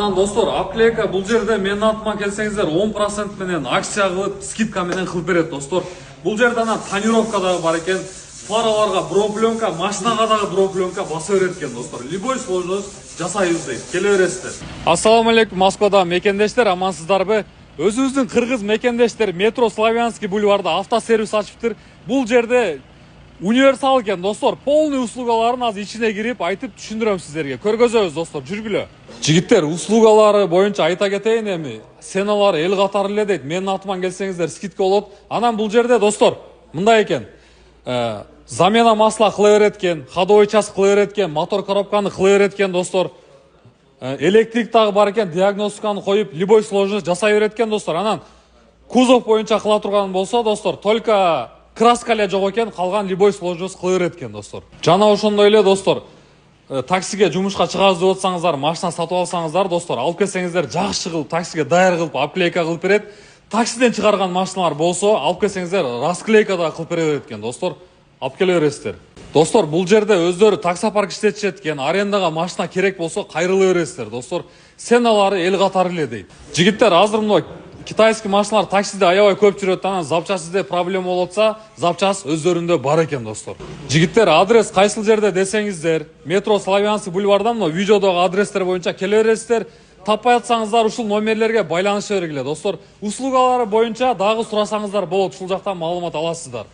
Достор, Апклейка бұл жерде менің атыма келсеңіздер 10% менен акция қылып, скидка менен қылып береді, достор. Бұл жерде тонировкадағы бар екен, фараларға бропленка, машинаға дағы бропленка баса береді екен, достор. Любой сложность жасайбыз дейді. Келе бересіздер. Ассаламу алейкум, Москвада мекендештер, амансыздар бе? Өзіңіздің қырғыз мекендештер метро Славянский бульварда автосервис ашыптыр. Бұл жерде универсал екен, достор. Полный услугаларын аз içine кирип айтып түшүндүрөм сиздерге. Көргөзөбүз, достор, жүргүлө. Жигиттер, услугалары боюнча айта кетейин эми. Сеналар эл катары эле дейт. Менин атыман келсеңиздер скидка болот. Анан бул жерде, достор, мындай экен. Замена масла кыла берет экен, ходовой часть кыла берет экен, мотор коробканы кыла берет экен, достор. Электрик дагы бар экен, диагностиканы коюп, любой сложность жасай берет экен, достор. Анан кузов боюнча кыла турган болсо, достор, только краска эле жок экен, калган любой сложность кыла берет экен, достор. Жана ошондой эле, достор, таксиге жумушка чыгабыз деп атсаңыздар, машина сатып алсаңыздар, достор, алып келсеңиздер, жакшы кылып таксиге даяр кылып обклейка кылып берет. Таксиден чыгарган машиналар болсо, алып келсеңиздер, расклейка да кылып берет экен, достор. Алып келе бересиздер. Достор, бул жерде өздөрү таксопарк иштетишет экен, арендага машина керек болсо кайрыла бересиздер, достор. Сеналары эл катары эле дейт. Жигиттер, азыр мына китайский машиналар таксиде аябай көп жүрөт, анан запчастьде проблема болуп атса, запчасть өздөрүндө бар экен, достор. Жигиттер, адрес кайсыл жерде десеңиздер, метро Славянский бульвардан мына видеодогу адрестер боюнча келе бересиздер. Таппай атсаңыздар, ушул номерлерге байланыша бергиле, достор. Услугалары боюнча дагы сурасаңыздар болот, ушул жактан маалымат аласыздар.